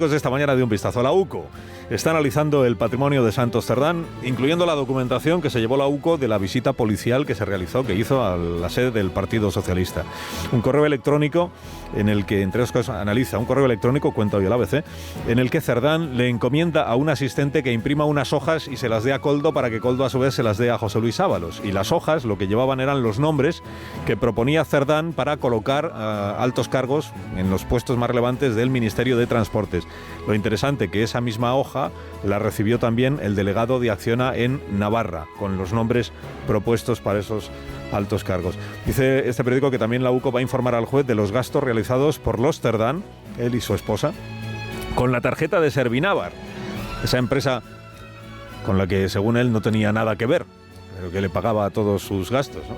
Esta mañana de un vistazo a la UCO. Está analizando el patrimonio de Santos Cerdán, incluyendo la documentación que se llevó la UCO de la visita policial que hizo a la sede del Partido Socialista. Un correo electrónico en el que, entre otras cosas, analiza un correo electrónico, cuenta hoy el ABC, en el que Cerdán le encomienda a un asistente que imprima unas hojas y se las dé a Koldo para que Koldo a su vez se las dé a José Luis Ábalos. Y las hojas lo que llevaban eran los nombres que proponía Cerdán para colocar altos cargos en los puestos más relevantes del Ministerio de Transportes. Lo interesante que esa misma hoja la recibió también el delegado de Acciona en Navarra, con los nombres propuestos para esos altos cargos. Dice este periódico que también la UCO va a informar al juez de los gastos realizados por los Cerdán, él y su esposa, con la tarjeta de Servinávar, esa empresa con la que según él no tenía nada que ver, pero que le pagaba todos sus gastos, ¿no?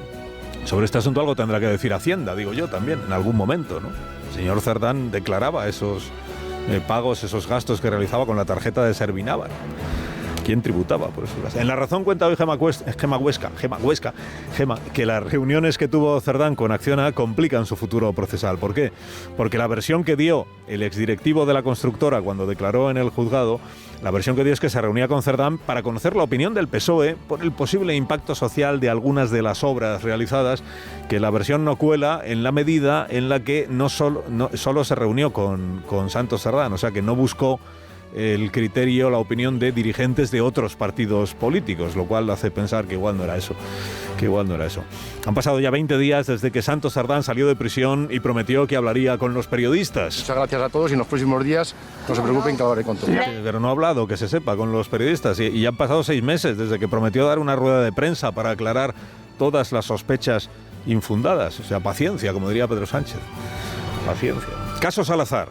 Sobre este asunto algo tendrá que decir Hacienda, digo yo también, en algún momento, ¿no? El señor Cerdán declaraba esos pagos, esos gastos que realizaba con la tarjeta de Servinávar. ¿Quién tributaba por esos gastos? En La Razón cuenta hoy Gema Huesca, que las reuniones que tuvo Cerdán con Acciona complican su futuro procesal. ¿Por qué? Porque la versión que dio el exdirectivo de la constructora cuando declaró en el juzgado, la versión que dio es que se reunía con Cerdán para conocer la opinión del PSOE por el posible impacto social de algunas de las obras realizadas, que la versión no cuela en la medida en la que solo se reunió con Santos Cerdán, o sea que no buscó el criterio, la opinión de dirigentes de otros partidos políticos, lo cual hace pensar que igual no era eso. Han pasado ya 20 días desde que Santos Cerdán salió de prisión y prometió que hablaría con los periodistas. Muchas gracias a todos y en los próximos días no se preocupen que hablaré con todos. Pero no ha hablado, que se sepa, con los periodistas y ya han pasado 6 meses desde que prometió dar una rueda de prensa para aclarar todas las sospechas infundadas. O sea, paciencia, como diría Pedro Sánchez. Paciencia. Caso Salazar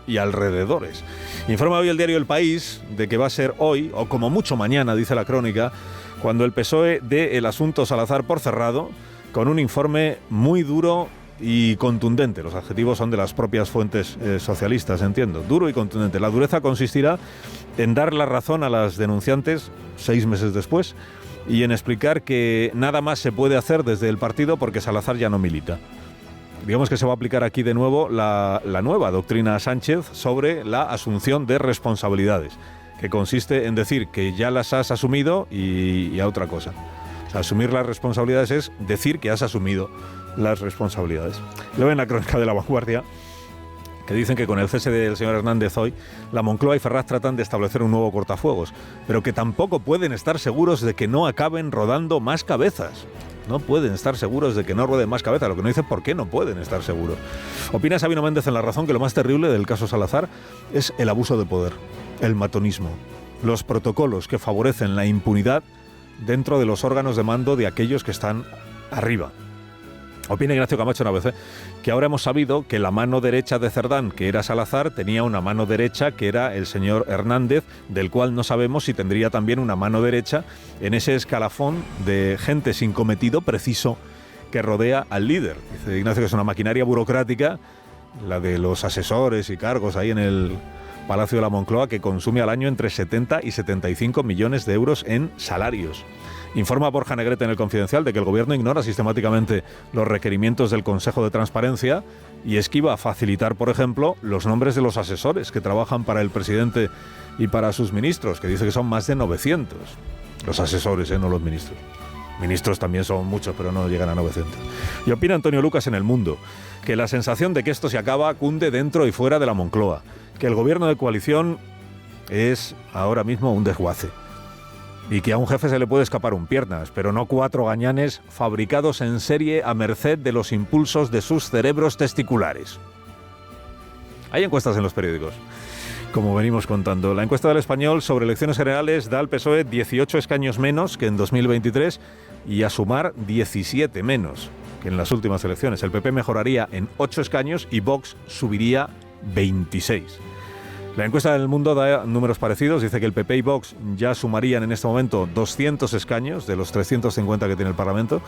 y alrededores. Informa hoy el diario El País de que va a ser hoy, o como mucho mañana, dice la crónica, cuando el PSOE dé el asunto Salazar por cerrado, con un informe muy duro y contundente. Los adjetivos son de las propias fuentes socialistas, entiendo. Duro y contundente. La dureza consistirá en dar la razón a las denunciantes 6 meses después y en explicar que nada más se puede hacer desde el partido porque Salazar ya no milita. Digamos que se va a aplicar aquí de nuevo la nueva doctrina Sánchez sobre la asunción de responsabilidades, que consiste en decir que ya las has asumido y a otra cosa. O sea, asumir las responsabilidades es decir que has asumido las responsabilidades. Luego en la crónica de La Vanguardia, que dicen que con el cese del señor Hernández hoy, la Moncloa y Ferraz tratan de establecer un nuevo cortafuegos, pero que tampoco pueden estar seguros de que no acaben rodando más cabezas. No pueden estar seguros de que no rueden más cabezas, lo que no dice por qué no pueden estar seguros. Opina Sabino Méndez en La Razón que lo más terrible del caso Salazar es el abuso de poder, el matonismo, los protocolos que favorecen la impunidad dentro de los órganos de mando de aquellos que están arriba. Opina Ignacio Camacho en ABC que ahora hemos sabido que la mano derecha de Cerdán, que era Salazar, tenía una mano derecha que era el señor Hernández, del cual no sabemos si tendría también una mano derecha en ese escalafón de gente sin cometido preciso que rodea al líder. Dice Ignacio que es una maquinaria burocrática, la de los asesores y cargos ahí en el Palacio de la Moncloa, que consume al año entre 70 y 75 millones de euros en salarios. Informa Borja Negrete en El Confidencial de que el gobierno ignora sistemáticamente los requerimientos del Consejo de Transparencia y esquiva facilitar, por ejemplo, los nombres de los asesores que trabajan para el presidente y para sus ministros, que dice que son más de 900. Los asesores, no los ministros. Ministros también son muchos, pero no llegan a 900. Y opina Antonio Lucas en El Mundo que la sensación de que esto se acaba cunde dentro y fuera de la Moncloa, que el gobierno de coalición es ahora mismo un desguace. Y que a un jefe se le puede escapar un piernas, pero no 4 gañanes fabricados en serie a merced de los impulsos de sus cerebros testiculares. Hay encuestas en los periódicos, como venimos contando. La encuesta del Español sobre elecciones generales da al PSOE 18 escaños menos que en 2023 y a Sumar 17 menos que en las últimas elecciones. El PP mejoraría en 8 escaños y Vox subiría 26. La encuesta del Mundo da números parecidos, dice que el PP y Vox ya sumarían en este momento 200 escaños de los 350 que tiene el Parlamento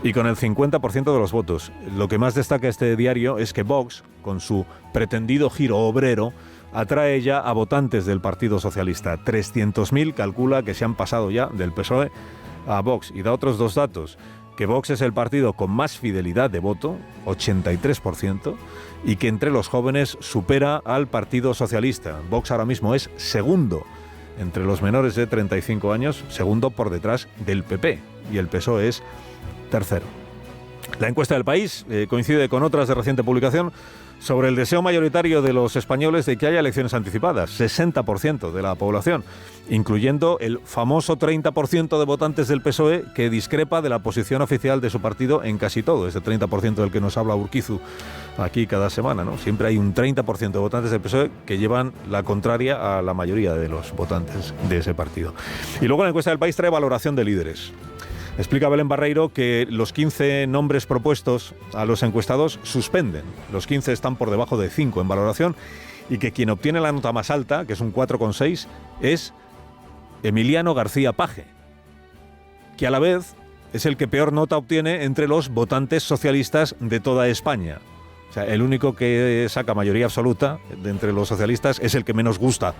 y con el 50% de los votos. Lo que más destaca este diario es que Vox, con su pretendido giro obrero, atrae ya a votantes del Partido Socialista. 300.000 calcula que se han pasado ya del PSOE a Vox y da otros 2 datos. que Vox es el partido con más fidelidad de voto, 83%, y que entre los jóvenes supera al Partido Socialista. Vox ahora mismo es segundo entre los menores de 35 años, segundo por detrás del PP, y el PSOE es tercero. La encuesta del País coincide con otras de reciente publicación sobre el deseo mayoritario de los españoles de que haya elecciones anticipadas, 60% de la población, incluyendo el famoso 30% de votantes del PSOE que discrepa de la posición oficial de su partido en casi todo, ese 30% del que nos habla Urquizu aquí cada semana, ¿no? Siempre hay un 30% de votantes del PSOE que llevan la contraria a la mayoría de los votantes de ese partido. Y luego la encuesta del País trae valoración de líderes. Explica Belén Barreiro que los 15 nombres propuestos a los encuestados suspenden. Los 15 están por debajo de 5 en valoración y que quien obtiene la nota más alta, que es un 4,6, es Emiliano García Paje, que a la vez es el que peor nota obtiene entre los votantes socialistas de toda España. O sea, el único que saca mayoría absoluta de entre los socialistas es el que menos gusta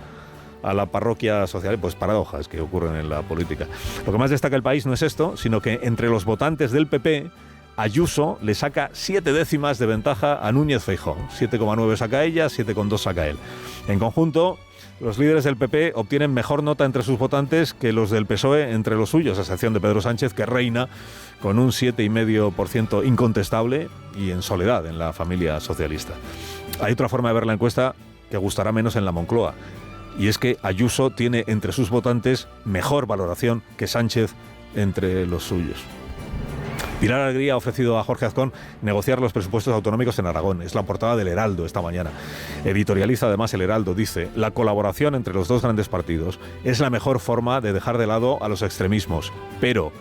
a la parroquia social. Pues paradojas que ocurren en la política. Lo que más destaca el País no es esto, sino que entre los votantes del PP, Ayuso le saca 7 décimas de ventaja a Núñez Feijóo. 7,9 saca ella, 7,2 saca él. En conjunto, los líderes del PP obtienen mejor nota entre sus votantes que los del PSOE entre los suyos, a excepción de Pedro Sánchez, que reina con un 7,5% incontestable y en soledad en la familia socialista. Hay otra forma de ver la encuesta que gustará menos en la Moncloa, y es que Ayuso tiene entre sus votantes mejor valoración que Sánchez entre los suyos. Pilar Alegría ha ofrecido a Jorge Azcón negociar los presupuestos autonómicos en Aragón. Es la portada del Heraldo esta mañana. Editorializa además el Heraldo, dice: la colaboración entre los dos grandes partidos es la mejor forma de dejar de lado a los extremismos. Pero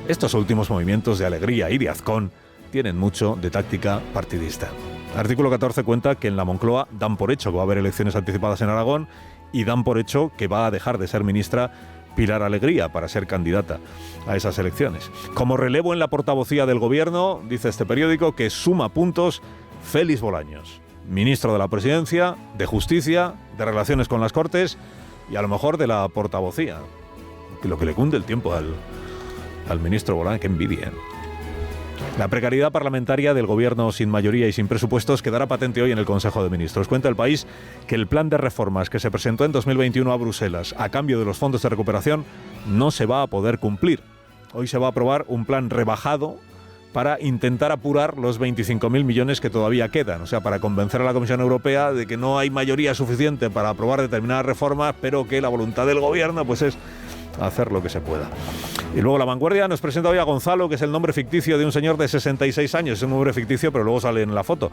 estos últimos movimientos de Alegría y de Azcón tienen mucho de táctica partidista. Artículo 14 cuenta que en la Moncloa dan por hecho que va a haber elecciones anticipadas en Aragón y dan por hecho que va a dejar de ser ministra Pilar Alegría para ser candidata a esas elecciones. Como relevo en la portavocía del gobierno, dice este periódico, que suma puntos Félix Bolaños, ministro de la Presidencia, de Justicia, de Relaciones con las Cortes y a lo mejor de la portavocía. Lo que le cunde el tiempo al ministro Bolaños, qué envidia. La precariedad parlamentaria del gobierno sin mayoría y sin presupuestos quedará patente hoy en el Consejo de Ministros. Cuenta el País que el plan de reformas que se presentó en 2021 a Bruselas a cambio de los fondos de recuperación no se va a poder cumplir. Hoy se va a aprobar un plan rebajado para intentar apurar los 25.000 millones que todavía quedan. O sea, para convencer a la Comisión Europea de que no hay mayoría suficiente para aprobar determinadas reformas, pero que la voluntad del gobierno pues es hacer lo que se pueda. Y luego La Vanguardia nos presenta hoy a Gonzalo, que es el nombre ficticio de un señor de 66 años. Es un nombre ficticio, pero luego sale en la foto,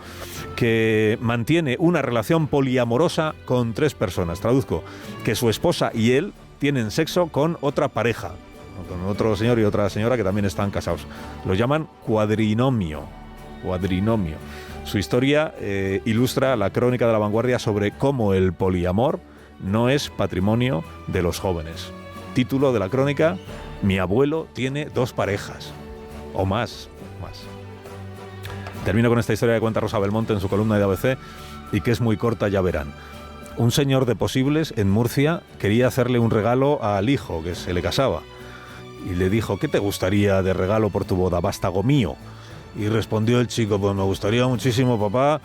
que mantiene una relación poliamorosa con 3 personas. Traduzco, que su esposa y él tienen sexo con otra pareja, con otro señor y otra señora que también están casados. Lo llaman cuadrinomio. Cuadrinomio. Su historia ilustra la crónica de La Vanguardia sobre cómo el poliamor no es patrimonio de los jóvenes. Título de la crónica: mi abuelo tiene 2 parejas. O más. Termino con esta historia que cuenta Rosa Belmonte en su columna de ABC y que es muy corta, ya verán. Un señor de Posibles en Murcia quería hacerle un regalo al hijo que se le casaba. Y le dijo: ¿qué te gustaría de regalo por tu boda? Vástago mío. Y respondió el chico: pues me gustaría muchísimo, papá,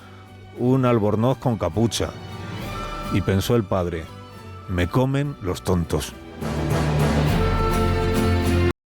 un albornoz con capucha. Y pensó el padre: me comen los tontos.